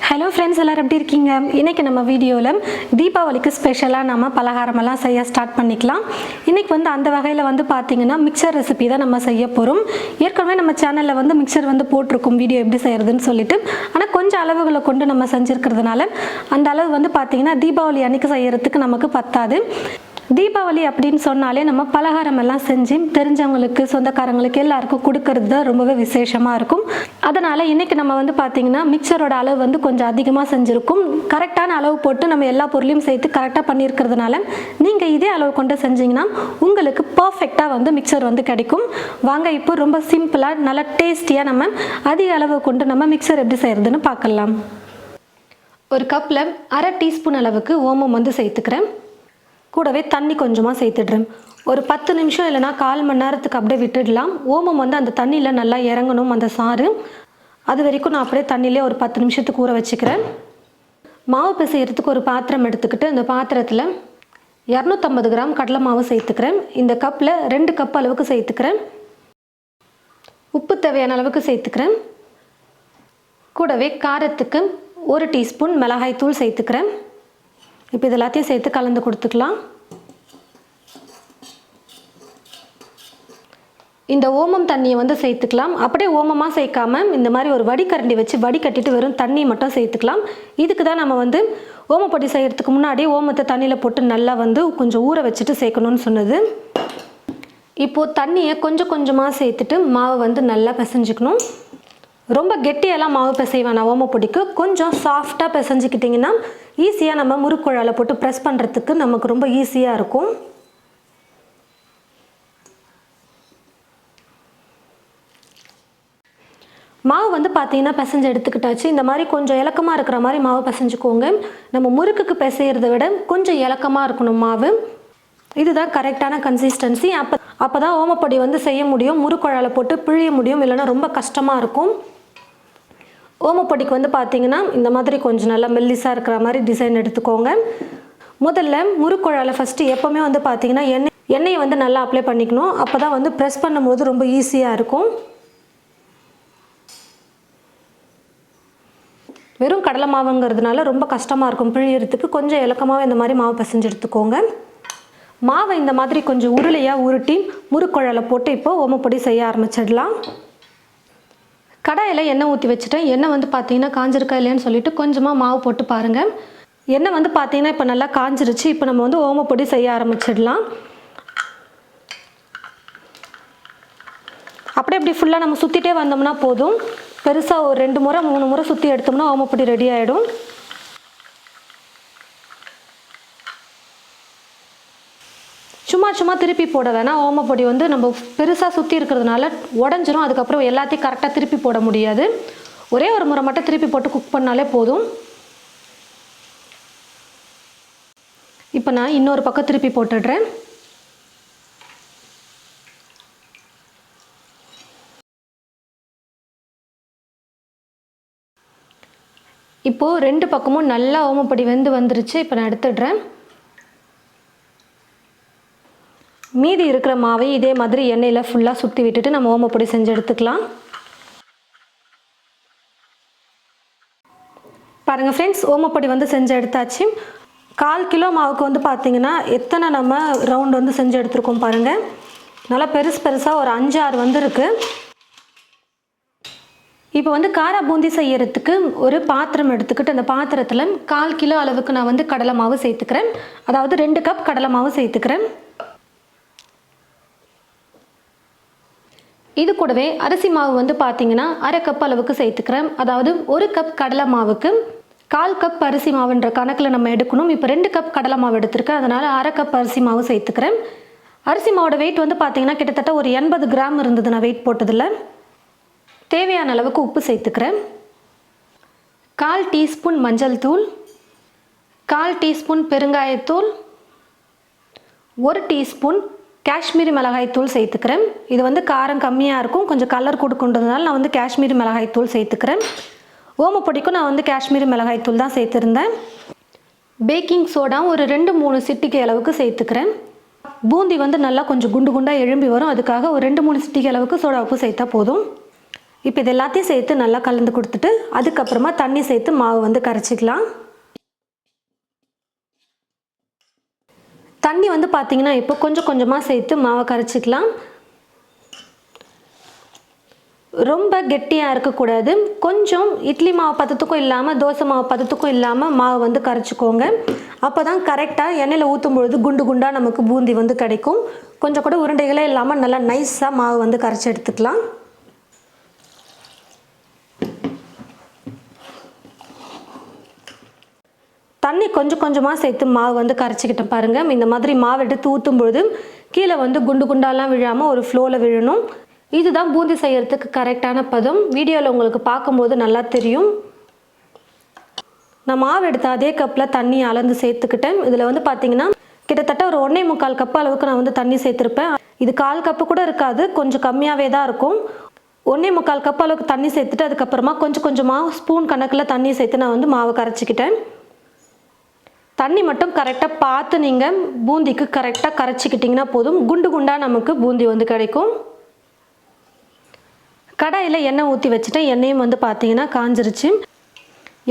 Hello friends, எல்லாரும் எப்படி இருக்கீங்க? இன்றைக்கி நம்ம வீடியோவில் தீபாவளிக்கு ஸ்பெஷலாக நம்ம பலகாரமெல்லாம் செய்ய ஸ்டார்ட் பண்ணிக்கலாம். இன்றைக்கி அந்த வகையில் பார்த்திங்கன்னா மிக்சர் ரெசிபி தான் நம்ம செய்ய போகிறோம். ஏற்கனவே நம்ம சேனலில் மிக்சர் போட்டிருக்கோம் வீடியோ எப்படி செய்கிறதுன்னு சொல்லிட்டு. ஆனால் கொஞ்சம் அளவுகளை கொண்டு நம்ம செஞ்சுருக்கிறதுனால அந்த அளவு பார்த்திங்கன்னா தீபாவளி அன்றைக்கி செய்கிறதுக்கு நமக்கு பத்தாது. தீபாவளி அப்படின்னு சொன்னாலே நம்ம பலகாரம் எல்லாம் செஞ்சு தெரிஞ்சவங்களுக்கு, சொந்தக்காரங்களுக்கு எல்லாருக்கும் கொடுக்கறது தான் ரொம்பவே விசேஷமாக இருக்கும். அதனால் இன்றைக்கி நம்ம பார்த்திங்கன்னா மிக்சரோட அளவு கொஞ்சம் அதிகமாக செஞ்சுருக்கும். கரெக்டான அளவு போட்டு நம்ம எல்லா பொருளையும் சேர்த்து கரெக்டாக பண்ணியிருக்கிறதுனால நீங்கள் இதே அளவு கொண்டு செஞ்சிங்கன்னா உங்களுக்கு பர்ஃபெக்டாக மிக்சர் கிடைக்கும். வாங்க இப்போ ரொம்ப சிம்பிளாக நல்லா டேஸ்டியாக நம்ம அதிக அளவு கொண்டு நம்ம மிக்சர் எப்படி செய்கிறதுன்னு பார்க்கலாம். ஒரு கப்பில் 1/2 டீஸ்பூன் அளவுக்கு ஓமம் சேர்த்துக்கிறேன். கூடவே தண்ணி கொஞ்சமாக சேர்த்துடுறேன். ஒரு 10 நிமிஷம் இல்லைனா 1/4 மணி நேரத்துக்கு அப்படியே விட்டுடலாம். ஓமம் அந்த தண்ணியில் நல்லா இறங்கணும் அந்த சாறு. அது வரைக்கும் நான் அப்படியே தண்ணியிலே ஒரு 10 நிமிஷத்துக்கு ஊற வச்சுக்கிறேன். மாவு பிசைகிறதுக்கு ஒரு பாத்திரம் எடுத்துக்கிட்டு இந்த பாத்திரத்தில் 250 கிராம் கடலை மாவு சேர்த்துக்கிறேன். இந்த கப்பில் 2 கப் அளவுக்கு சேர்த்துக்கிறேன். உப்பு தேவையான அளவுக்கு சேர்த்துக்கிறேன். கூடவே காரத்துக்கு 1 டீஸ்பூன் மிளகாய் தூள் சேர்த்துக்கிறேன். இப்போ இது எல்லாத்தையும் சேர்த்து கலந்து கொடுத்துக்கலாம். இந்த ஓமம் தண்ணியை சேர்த்துக்கலாம். அப்படியே ஓமமாக சேர்க்காம இந்த மாதிரி ஒரு வடிகரண்டி வச்சு வடிகட்டிட்டு வெறும் தண்ணி மட்டும் சேர்த்துக்கலாம். இதுக்கு தான் நம்ம ஓமப்பொடி செய்கிறதுக்கு முன்னாடி ஓமத்தை தண்ணியில் போட்டு நல்லா கொஞ்சம் ஊற வச்சுட்டு சேர்க்கணும்னு சொன்னது. இப்போது தண்ணியை கொஞ்சம் கொஞ்சமாக சேர்த்துட்டு மாவை நல்லா பிசைஞ்சிக்கணும். ரொம்ப கெட்டியெல்லாம் மாவு பிசைவேன் நான் ஓமப்பொடிக்கு. கொஞ்சம் சாஃப்டாக பிசைஞ்சிக்கிட்டிங்கன்னா ஈஸியாக நம்ம முறுக்குழால போட்டு ப்ரெஸ் பண்ணுறதுக்கு நமக்கு ரொம்ப ஈஸியாக இருக்கும். மாவு பார்த்தீங்கன்னா பிசைஞ்சு எடுத்துக்கிட்டாச்சு. இந்த மாதிரி கொஞ்சம் இலக்கமாக இருக்கிற மாதிரி மாவு பிசைஞ்சுக்கோங்க. நம்ம முறுக்குக்கு பிசைகிறத விட கொஞ்சம் இலக்கமாக இருக்கணும் மாவு. இதுதான் கரெக்டான கன்சிஸ்டன்சி. அப்போ தான் ஓமப்பொடி செய்ய முடியும். முறுக்குழால போட்டு பிழிய முடியும். இல்லைன்னா ரொம்ப கஷ்டமாக இருக்கும். ஓமப்பொடிக்கு பார்த்தீங்கன்னா இந்த மாதிரி கொஞ்சம் நல்லா மெல்லிஸாக இருக்கிற மாதிரி டிசைன் எடுத்துக்கோங்க. முதல்ல முறுக்குழால ஃபஸ்ட்டு எப்போவுமே பார்த்தீங்கன்னா எண்ணெயை நல்லா அப்ளை பண்ணிக்கணும். அப்போ தான் ப்ரெஸ் பண்ணும்போது ரொம்ப ஈஸியாக இருக்கும். வெறும் கடலை மாவுங்கிறதுனால ரொம்ப கஷ்டமாக இருக்கும் பிழியறதுக்கு. கொஞ்சம் இலக்கமாகவே இந்த மாதிரி மாவு பிசைஞ்சு எடுத்துக்கோங்க. மாவை இந்த மாதிரி கொஞ்சம் உருளையாக உருட்டி முறுக்குழால போட்டு இப்போது ஓமப்பொடி செய்ய ஆரம்பிச்சிடலாம். கடாயில் எண்ணெய் ஊற்றி வச்சுட்டேன். எண்ணெய் பார்த்தீங்கன்னா காஞ்சிருக்கா இல்லையான்னு சொல்லிட்டு கொஞ்சமாக மாவு போட்டு பாருங்கள். எண்ணெய் பார்த்தீங்கன்னா இப்போ நல்லா காஞ்சிருச்சு. இப்போ நம்ம ஓமப்பொடி செய்ய ஆரம்பிச்சிடலாம். அப்படியே இப்படி ஃபுல்லாக நம்ம சுற்றிட்டே வந்தோம்னா போதும். பெருசாக ஒரு 2 முறை 3 முறை சுற்றி எடுத்தோம்னா ஓமப்பொடி ரெடி ஆகிடும். சும்மா திருப்பி போட வேணாம். ஓமப்பொடி நம்ம பெருசாக சுற்றி இருக்கிறதுனால உடஞ்சிரும். அதுக்கப்புறம் எல்லாத்தையும் கரெக்டாக திருப்பி போட முடியாது. ஒரே ஒரு முறை மட்டும் திருப்பி போட்டு குக் பண்ணாலே போதும். இப்போ நான் இன்னொரு பக்கம் திருப்பி போட்டுடுறேன். இப்போது 2 பக்கமும் நல்லா ஓமப்பொடி வந்துருச்சு. இப்போ நான் எடுத்துடுறேன். மீதி இருக்கிற மாவை இதே மாதிரி எண்ணெயில் ஃபுல்லாக சுற்றி விட்டுட்டு நம்ம ஓமப்பொடி செஞ்சு எடுத்துக்கலாம். பாருங்கள் ஃப்ரெண்ட்ஸ், ஓமப்பொடி செஞ்சு எடுத்தாச்சு. 1/4 கிலோ மாவுக்கு பார்த்தீங்கன்னா எத்தனை நம்ம ரவுண்ட் செஞ்சு எடுத்துருக்கோம் பாருங்கள். நல்லா பெருசாக ஒரு 5-6 வந்திருக்கு. இப்போ காரா பூந்தி செய்யறதுக்கு ஒரு பாத்திரம் எடுத்துக்கிட்டு அந்த பாத்திரத்தில் 1/4 கிலோ அளவுக்கு நான் கடலை மாவு சேர்த்துக்கிறேன். அதாவது 2 கப் கடலை மாவு சேர்த்துக்கிறேன். இது கூடவே அரிசி மாவு பார்த்தீங்கன்னா 1/2 கப் அளவுக்கு சேர்த்துக்கிறேன். அதாவது 1 கப் கடலை மாவுக்கு 1/4 கப் அரிசி மாவுன்ற கணக்கில் நம்ம எடுக்கணும். இப்போ 2 கப் கடலை மாவு எடுத்திருக்கேன். அதனால் 1/2 கப் அரிசி மாவு சேர்த்துக்கிறேன். அரிசி மாவோட வெயிட் பார்த்தீங்கன்னா கிட்டத்தட்ட ஒரு 80 கிராம் இருந்தது நான் வெயிட் போட்டதில். தேவையான அளவுக்கு உப்பு சேர்த்துக்கிறேன். 1/4 டீஸ்பூன் மஞ்சள் தூள், 1/4 டீஸ்பூன் பெருங்காயத்தூள், 1 டீஸ்பூன் காஷ்மீரி மிளகாய் தூள் சேர்த்துக்கிறேன். இது காரம் கம்மியாக இருக்கும், கொஞ்சம் கலர் கொடுக்குன்றதுனால நான் காஷ்மீரி மிளகாய் தூள் சேர்த்துக்கிறேன். ஓமப்பொடிக்கும் நான் காஷ்மீரி மிளகாய் தூள் தான் சேர்த்துருந்தேன். பேக்கிங் சோடா ஒரு 2-3 சிட்டிகை அளவுக்கு சேர்த்துக்கிறேன். பூந்தி நல்லா கொஞ்சம் குண்டு குண்டாக எழும்பி வரும். அதுக்காக ஒரு 2-3 சிட்டிகை அளவுக்கு சோடா உப்பு சேர்த்தா போதும். இப்போ இது எல்லாத்தையும் சேர்த்து நல்லா கலந்து கொடுத்துட்டு அதுக்கப்புறமா தண்ணி சேர்த்து மாவு வந்து கரைச்சிக்கலாம். தண்ணி வந்து பார்த்திங்கன்னா இப்போ கொஞ்சம் கொஞ்சமாக சேர்த்து மாவை கரைச்சிக்கலாம். ரொம்ப கெட்டியாக இருக்கக்கூடாது, கொஞ்சம் இட்லி மாவு பதத்துக்கும் இல்லாமல் தோசை மாவு பதத்துக்கும் இல்லாமல் மாவு வந்து கரைச்சிக்கோங்க. அப்போ தான் கரெக்டாக எண்ணெயில் ஊற்றும் பொழுது குண்டு குண்டாக நமக்கு பூந்தி வந்து கிடைக்கும். கொஞ்சம் கூட உருண்டைகளே இல்லாமல் நல்லா நைஸாக மாவு வந்து கரைச்சி எடுத்துக்கலாம். தண்ணி கொஞ்சம் கொஞ்சமாக சேர்த்து மாவு வந்து கரைச்சிக்கிட்ட பாருங்கள். இந்த மாதிரி மாவு எடுத்து ஊற்றும் பொழுது கீழே வந்து குண்டு குண்டாலாம் விழாமல் ஒரு ஃப்ளோவில் விழணும். இதுதான் பூந்தி செய்கிறதுக்கு கரெக்டான பதம். வீடியோவில் உங்களுக்கு பார்க்கும்போது நல்லா தெரியும். நான் மாவு எடுத்த அதே கப்பில் தண்ணி அளந்து சேர்த்துக்கிட்டேன். இதில் வந்து பார்த்திங்கன்னா கிட்டத்தட்ட ஒரு 1.25 கப் அளவுக்கு நான் வந்து தண்ணி சேர்த்துருப்பேன். இது 1/4 கப்பு கூட இருக்காது, கொஞ்சம் கம்மியாகவே தான் இருக்கும். 1.25 கப் அளவுக்கு தண்ணி சேர்த்துட்டு அதுக்கப்புறமா கொஞ்சம் கொஞ்சமாக ஸ்பூன் கணக்கில் தண்ணி சேர்த்து நான் வந்து மாவு கரைச்சிக்கிட்டேன். தண்ணி மட்டும் கரெக்டாக பார்த்து நீங்கள் பூந்திக்கு கரெக்டாக கரைச்சிக்கிட்டிங்கன்னா போதும். குண்டு குண்டாக நமக்கு பூந்தி வந்து கிடைக்கும். கடாயில் எண்ணெய் ஊற்றி வச்சுட்டேன். எண்ணெயும் வந்து பார்த்திங்கன்னா காஞ்சிருச்சு.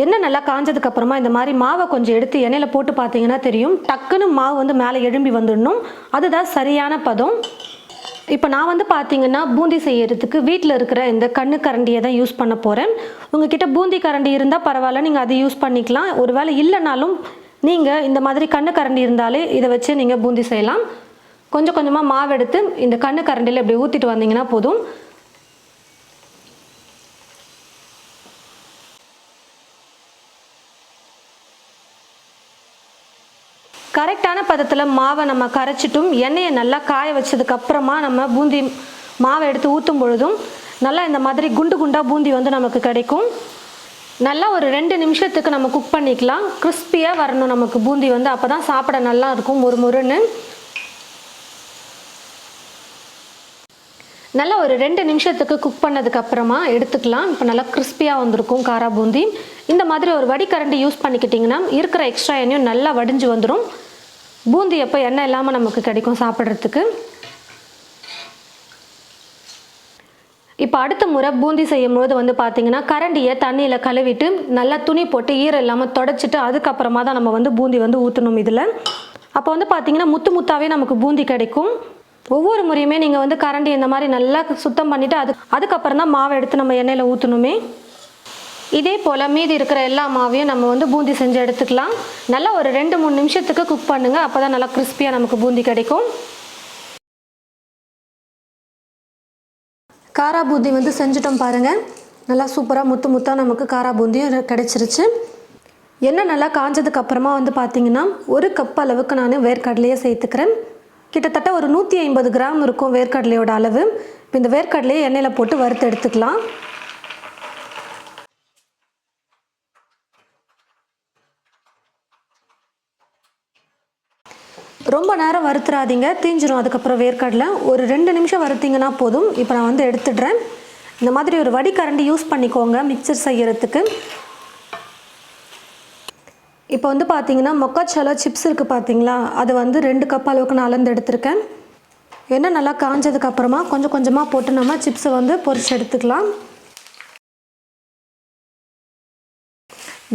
எண்ணெய் நல்லா காஞ்சதுக்கப்புறமா இந்த மாதிரி மாவை கொஞ்சம் எடுத்து எண்ணெயில் போட்டு பார்த்திங்கன்னா தெரியும், டக்குன்னு மாவு வந்து மேலே எழும்பி வந்துடணும். அதுதான் சரியான பதம். இப்போ நான் வந்து பார்த்திங்கன்னா பூந்தி செய்கிறதுக்கு வீட்டில் இருக்கிற இந்த கண்ணு கரண்டியை தான் யூஸ் பண்ண போகிறேன். உங்ககிட்ட பூந்தி கரண்டி இருந்தால் பரவாயில்ல, நீங்கள் அதை யூஸ் பண்ணிக்கலாம். ஒரு வேளை இல்லைனாலும் நீங்கள் இந்த மாதிரி கண்ணு கரண்டி இருந்தாலே இதை வச்சு நீங்கள் பூந்தி செய்யலாம். கொஞ்சம் கொஞ்சமாக மாவு எடுத்து இந்த கண்ணு கரண்டியில் இப்படி ஊற்றிட்டு வந்தீங்கன்னா போதும். கரெக்டான பதத்தில் மாவை நம்ம கரைச்சிட்டும் எண்ணெயை நல்லா காய வச்சதுக்கப்புறமா நம்ம பூந்தி மாவை எடுத்து ஊற்றும் பொழுதும் நல்லா இந்த மாதிரி குண்டு குண்டாக பூந்தி வந்து நமக்கு கிடைக்கும். நல்லா ஒரு 2 நிமிஷத்துக்கு நம்ம குக் பண்ணிக்கலாம். கிறிஸ்பியாக வரணும் நமக்கு பூந்தி வந்து, அப்போ தான் சாப்பிட நல்லா இருக்கும் முறுமுறுன்னு. நல்லா ஒரு 2 நிமிஷத்துக்கு குக் பண்ணதுக்கப்புறமா எடுத்துக்கலாம். இப்போ நல்லா கிறிஸ்பியாக வந்திருக்கும் காரா பூந்தி. இந்த மாதிரி ஒரு வடிகரண்டி யூஸ் பண்ணிக்கிட்டிங்கன்னா இருக்கிற எக்ஸ்ட்ரா எண்ணெயும் நல்லா வடிஞ்சு வந்துடும். பூந்தி எப்போ எண்ணெய் இல்லாமல் நமக்கு கிடைக்கும் சாப்பிட்றதுக்கு. இப்போ அடுத்த முறை பூந்தி செய்யும்போது வந்து பார்த்திங்கன்னா கரண்டியை தண்ணியில் கழுவிட்டு நல்லா துணி போட்டு ஈரம் இல்லாமல் தொடச்சிட்டு அதுக்கப்புறமா தான் நம்ம வந்து பூந்தி வந்து ஊற்றணும் இதில். அப்போ வந்து பார்த்திங்கன்னா முத்து முத்தாவே நமக்கு பூந்தி கிடைக்கும். ஒவ்வொரு முறையுமே நீங்கள் வந்து கரண்டி இந்த மாதிரி நல்லா சுத்தம் பண்ணிவிட்டு அதுக்கப்புறம் தான் மாவை எடுத்து நம்ம எண்ணெயில் ஊற்றணுமே. இதே போல் மீதி இருக்கிற எல்லா மாவையும் நம்ம வந்து பூந்தி செஞ்சு எடுத்துக்கலாம். நல்லா ஒரு 2-3 நிமிஷத்துக்கு குக் பண்ணுங்கள். அப்போ தான் நல்லா கிறிஸ்பியாக நமக்கு பூந்தி கிடைக்கும். காரா பூந்தி வந்து செஞ்சுட்டோம் பாருங்கள். நல்லா சூப்பராக முத்து முத்தாக நமக்கு காரா பூந்தியும் கிடச்சிருச்சு. எண்ணெய் நல்லா காஞ்சதுக்கப்புறமா வந்து பார்த்திங்கன்னா 1 கப் அளவுக்கு நான் வேர்க்கடலையை சேர்த்துக்கிறேன். கிட்டத்தட்ட ஒரு 150 கிராம் இருக்கும் வேர்க்கடலையோட அளவு. இப்போ இந்த வேர்க்கடலையை எண்ணெயில் போட்டு வறுத்து எடுத்துக்கலாம். ரொம்ப நேரம் வறுத்துறாதீங்க, தீஞ்சிரும் அதுக்கப்புறம் வேர்க்கடலை. ஒரு 2 நிமிஷம் வறுத்திங்கன்னா போதும். இப்போ நான் வந்து எடுத்துடுறேன். இந்த மாதிரி ஒரு வடிகரண்டி யூஸ் பண்ணிக்கோங்க மிக்சர் செய்கிறதுக்கு. இப்போ வந்து பார்த்திங்கன்னா மொக்காச்சோளா சிப்ஸ் இருக்குது பார்த்திங்களா, அது வந்து 2 கப் அளவுக்கு நான் அளந்து எடுத்திருக்கேன். எண்ணெய் நல்லா காஞ்சதுக்கப்புறமா கொஞ்சம் கொஞ்சமாக போட்டு நம்ம சிப்ஸை வந்து பொரிச்சு எடுத்துக்கலாம்.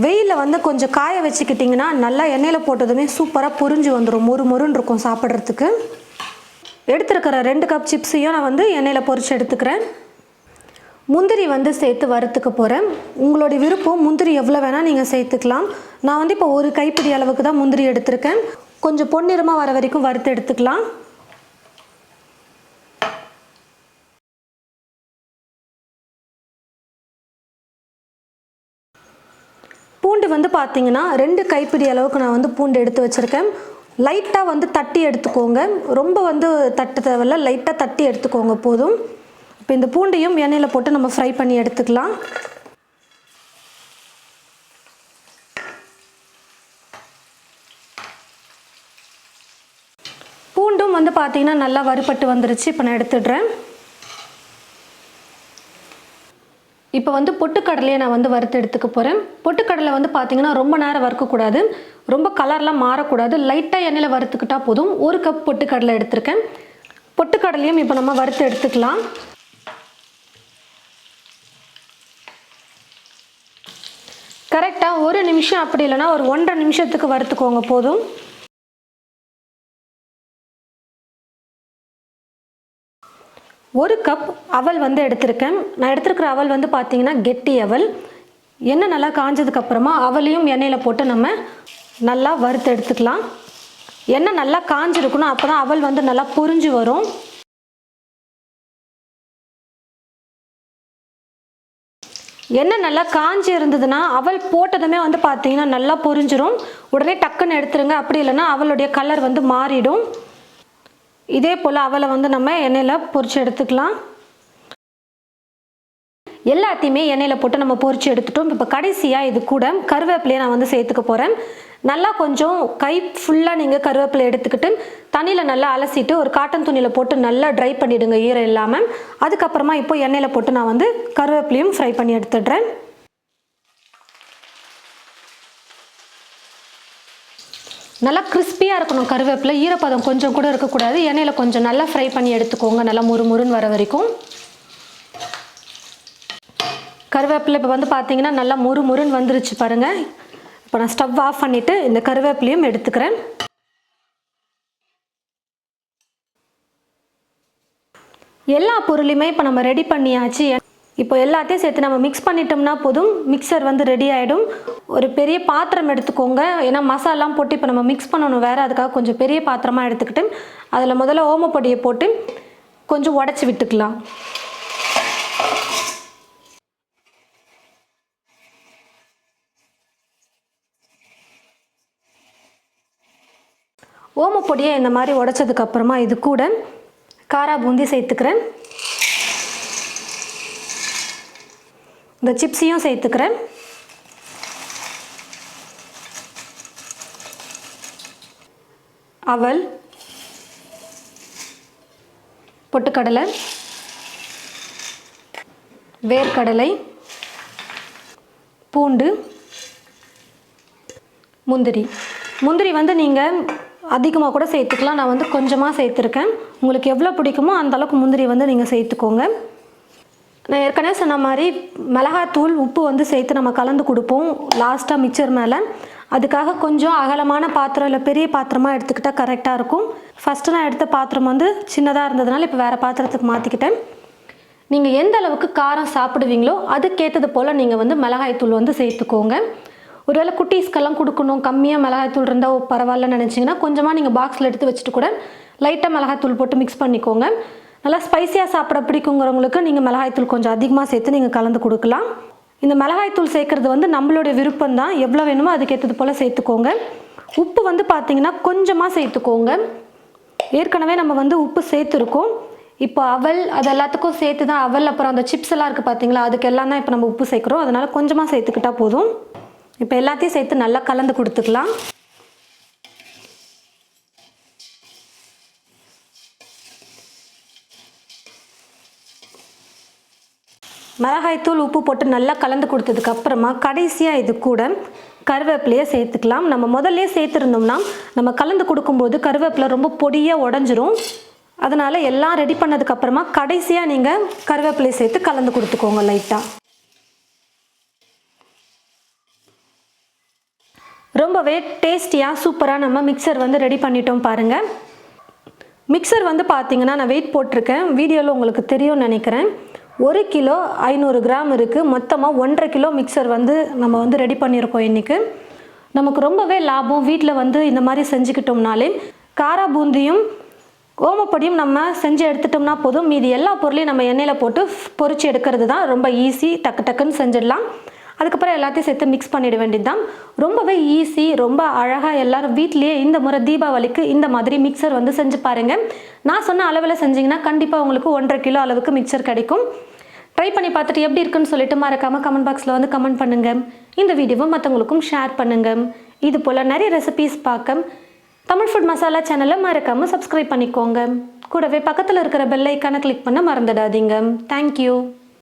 வெயிலில் வந்து கொஞ்சம் காய வச்சுக்கிட்டிங்கன்னா நல்லா எண்ணெயில் போட்டதுமே சூப்பராக பொரிஞ்சு வந்துடும், மொறுன்னு இருக்கும் சாப்பிட்றதுக்கு. எடுத்துருக்கிற 2 கப் சிப்ஸையும் நான் வந்து எண்ணெயில் பொரிச்சு எடுத்துக்கிறேன். முந்திரி வந்து சேர்த்து வறுத்துக்க போகிறேன். உங்களுடைய விருப்பம், முந்திரி எவ்வளோ வேணால் நீங்கள் சேர்த்துக்கலாம். நான் வந்து இப்போ 1 கைப்பிடி அளவுக்கு தான் முந்திரி எடுத்திருக்கேன். கொஞ்சம் பொன்னிறமாக வர வரைக்கும் வறுத்து எடுத்துக்கலாம். பூண்டு வந்து பார்த்திங்கன்னா 2 கைப்பிடி அளவுக்கு நான் வந்து பூண்டு எடுத்து வச்சுருக்கேன். லைட்டாக வந்து தட்டி எடுத்துக்கோங்க, ரொம்ப வந்து தட்ட தேவையில்ல, லைட்டாக தட்டி எடுத்துக்கோங்க போதும். இப்போ இந்த பூண்டையும் எண்ணெயில் போட்டு நம்ம ஃப்ரை பண்ணி எடுத்துக்கலாம். பூண்டும் வந்து பார்த்திங்கன்னா நல்லா வறுபட்டு வந்துருச்சு. இப்போ நான் எடுத்துடுறேன். இப்போ வந்து பொட்டுக்கடலையை நான் வந்து வறுத்து எடுத்துக்க போகிறேன். பொட்டுக்கடலை வந்து பார்த்திங்கன்னா ரொம்ப நேரம் வறுக்கக்கூடாது, ரொம்ப கலர்லாம் மாறக்கூடாது, லைட்டாக எண்ணெயில் வறுத்துக்கிட்டால் போதும். 1 கப் பொட்டுக்கடலை எடுத்திருக்கேன். பொட்டுக்கடலையும் இப்போ நம்ம வறுத்து எடுத்துக்கலாம். கரெக்டாக 1 நிமிஷம் அப்படி இல்லைன்னா ஒரு 1.5 நிமிஷத்துக்கு வறுத்துக்கோங்க போதும். ஒரு கப் அவல் வந்து எடுத்திருக்கேன். நான் எடுத்துருக்கிற அவல் வந்து பார்த்தீங்கன்னா கெட்டி அவல். எண்ணெய் நல்லா காஞ்சதுக்கப்புறமா அவலையும் எண்ணெயில் போட்டு நம்ம நல்லா வறுத்து எடுத்துக்கலாம். எண்ணெய் நல்லா காஞ்சிருக்கணும், அப்போ தான் அவல் வந்து நல்லா பொரிஞ்சு வரும். எண்ணெய் நல்லா காஞ்சி இருந்ததுன்னா அவல் போட்டதுமே வந்து பார்த்தீங்கன்னா நல்லா பொரிஞ்சிரும். உடனே டக்குன்னு எடுத்துருங்க, அப்படி இல்லைன்னா அவளுடைய கலர் வந்து மாறிடும். இதே போல் அவலை வந்து நம்ம எண்ணெயில் பொரிச்சு எடுத்துக்கலாம். எல்லாத்தையுமே எண்ணெயில் போட்டு நம்ம பொரிச்சு எடுத்துட்டோம். இப்போ கடைசியாக இது கூட கருவேப்பிலையை நான் வந்து சேர்த்துக்க போகிறேன். நல்லா கொஞ்சம் கை ஃபுல்லாக நீங்கள் கருவேப்பிலை எடுத்துக்கிட்டு தண்ணியில் நல்லா அலசிட்டு ஒரு காட்டன் துணியில் போட்டு நல்லா ட்ரை பண்ணிவிடுங்க, ஈரம் இல்லாமல். அதுக்கப்புறமா இப்போ எண்ணெயில் போட்டு நான் வந்து கருவேப்பிலையும் ஃப்ரை பண்ணி எடுத்துடுறேன். நல்லா கிறிஸ்பியாக இருக்கணும் கருவேப்பிலை, ஈரப்பதம் கொஞ்சம் கூட இருக்கக்கூடாது. எண்ணெயில் கொஞ்சம் நல்லா ஃப்ரை பண்ணி எடுத்துக்கோங்க, நல்லா முறுமுறுன்னு வர வரைக்கும். கருவேப்பிலை இப்போ வந்து பார்த்தீங்கன்னா நல்லா முறுமுறுன்னு வந்துருச்சு பாருங்கள். இப்போ நான் ஸ்டவ் ஆஃப் பண்ணிவிட்டு இந்த கருவேப்பிலையும் எடுத்துக்கிறேன். எல்லா பொருளையுமே இப்போ நம்ம ரெடி பண்ணியாச்சு. இப்போ எல்லாத்தையும் சேர்த்து நம்ம மிக்ஸ் பண்ணிட்டோம்னா போதும், மிக்சர் வந்து ரெடி ஆகிடும். ஒரு பெரிய பாத்திரம் எடுத்துக்கோங்க, ஏன்னா மசாலாம் போட்டு இப்போ நம்ம மிக்ஸ் பண்ணணும் வேறு, அதுக்காக கொஞ்சம் பெரிய பாத்திரமாக எடுத்துக்கிட்டு அதில் முதல்ல ஓமப்பொடியை போட்டு கொஞ்சம் உடச்சி விட்டுக்கலாம். ஓமப்பொடியை இந்த மாதிரி உடச்சதுக்கப்புறமா இது கூட காரா பூந்தி சேர்த்துக்கிறேன். இந்த சிப்ஸையும் சேர்த்துக்கிறேன். அவல், பொட்டுக்கடலை, வேர்க்கடலை, பூண்டு, முந்திரி. முந்திரி வந்து நீங்கள் அதிகமாக கூட சேர்த்துக்கலாம், நான் வந்து கொஞ்சமாக சேர்த்துருக்கேன். உங்களுக்கு எவ்வளோ பிடிக்குமோ அந்த அளவுக்கு முந்திரி வந்து நீங்கள் சேர்த்துக்கோங்க. நான் ஏற்கனவே சொன்ன மாதிரி மிளகாத்தூள் உப்பு வந்து சேர்த்து நம்ம கலந்து கொடுப்போம் லாஸ்ட்டாக மிக்சர் மேலே. அதுக்காக கொஞ்சம் அகலமான பாத்திரம் இல்லை பெரிய பாத்திரமாக எடுத்துக்கிட்டால் கரெக்டாக இருக்கும். ஃபஸ்ட்டு நான் எடுத்த பாத்திரம் வந்து சின்னதாக இருந்ததுனால இப்போ வேறு பாத்திரத்துக்கு மாற்றிக்கிட்டேன். நீங்கள் எந்த அளவுக்கு காரம் சாப்பிடுவீங்களோ அதுக்கேற்றது போல் நீங்கள் வந்து மிளகாய்த்தூள் வந்து சேர்த்துக்கோங்க. ஒருவேளை குட்டீஸ்க்கெல்லாம் கொடுக்கணும், கம்மியாக மிளகாய்த்தூள் இருந்தால் பரவாயில்லன்னு நினச்சிங்கன்னா கொஞ்சமாக நீங்கள் பாக்ஸில் எடுத்து வச்சுட்டு கூட லைட்டாக மிளகாய்த்தூள் போட்டு மிக்ஸ் பண்ணிக்கோங்க. நல்லா ஸ்பைஸியாக சாப்பிட பிடிக்குங்கிறவங்களுக்கு நீங்கள் மிளகாய்த்தூள் கொஞ்சம் அதிகமாக சேர்த்து நீங்கள் கலந்து கொடுக்கலாம். இந்த மிளகாய்த்தூள் சேர்க்குறது வந்து நம்மளுடைய விருப்பம் தான், எவ்வளோ வேணுமோ அதுக்கேற்றது போல் சேர்த்துக்கோங்க. உப்பு வந்து பார்த்திங்கன்னா கொஞ்சமாக சேர்த்துக்கோங்க. ஏற்கனவே நம்ம வந்து உப்பு சேர்த்துருக்கோம். இப்போ அவல் அது எல்லாத்துக்கும் சேர்த்து தான் அவல், அப்புறம் அந்த சிப்ஸ் எல்லாம் இருக்குது பார்த்தீங்களா, அதுக்கு எல்லாம் தான் இப்போ நம்ம உப்பு சேர்க்குறோம். அதனால் கொஞ்சமாக சேர்த்துக்கிட்டால் போதும். இப்போ எல்லாத்தையும் சேர்த்து நல்லா கலந்து கொடுத்துக்கலாம். மிளகாய்த்தூள் உப்பு போட்டு நல்லா கலந்து கொடுத்ததுக்கப்புறமா கடைசியாக இது கூட கருவேப்பிலையை சேர்த்துக்கலாம். நம்ம முதல்ல சேர்த்துருந்தோம்னா நம்ம கலந்து கொடுக்கும்போது கருவேப்பிலை ரொம்ப பொடியாக உடஞ்சிரும். அதனால் எல்லாம் ரெடி பண்ணதுக்கப்புறமா கடைசியாக நீங்கள் கருவேப்பிலையை சேர்த்து கலந்து கொடுத்துக்கோங்க லைட்டாக. ரொம்பவே டேஸ்டியாக சூப்பராக நம்ம மிக்சர் வந்து ரெடி பண்ணிட்டோம் பாருங்கள். மிக்சர் வந்து பார்த்திங்கன்னா நான் வெயிட் போட்டிருக்கேன், வீடியோவில் உங்களுக்கு தெரியும்னு நினைக்கிறேன். 1 கிலோ 500 கிராம் இருக்குது. மொத்தமாக 1.5 கிலோ மிக்சர் வந்து நம்ம வந்து ரெடி பண்ணியிருக்கோம் இன்றைக்கி. நமக்கு ரொம்பவே லாபம். வீட்டில் வந்து இந்த மாதிரி செஞ்சுக்கிட்டோம்னாலே காரா பூந்தியும் ஓமப்பொடியும் நம்ம செஞ்சு எடுத்துட்டோம்னா போதும். மீதி எல்லா பொருளையும் நம்ம எண்ணெயில் போட்டு பொரிச்சு எடுக்கிறது தான் ரொம்ப ஈஸி, டக்கு டக்குன்னு செஞ்சிடலாம். அதுக்கப்புறம் எல்லாத்தையும் சேர்த்து மிக்ஸ் பண்ணிட வேண்டியது தான். ரொம்பவே ஈஸி, ரொம்ப அழகாக எல்லோரும் வீட்லேயே இந்த முறை தீபாவளிக்கு இந்த மாதிரி மிக்சர் வந்து செஞ்சு பாருங்கள். நான் சொன்ன அளவில் செஞ்சிங்கன்னா கண்டிப்பாக உங்களுக்கு 1.5 கிலோ அளவுக்கு மிக்சர் கிடைக்கும். ட்ரை பண்ணி பார்த்துட்டு எப்படி இருக்குன்னு சொல்லிட்டு மறக்காமல் கமெண்ட் பாக்ஸில் வந்து கமெண்ட் பண்ணுங்கள். இந்த வீடியோவை மற்றவங்களுக்கும் ஷேர் பண்ணுங்கள். இது போல் நிறைய ரெசிபீஸ் பார்க்க தமிழ் ஃபுட் மசாலா சேனலை மறக்காமல் சப்ஸ்கிரைப் பண்ணிக்கோங்க. கூடவே பக்கத்தில் இருக்கிற பெல் ஐக்கானை கிளிக் பண்ண மறந்துடாதீங்க. தேங்க்யூ.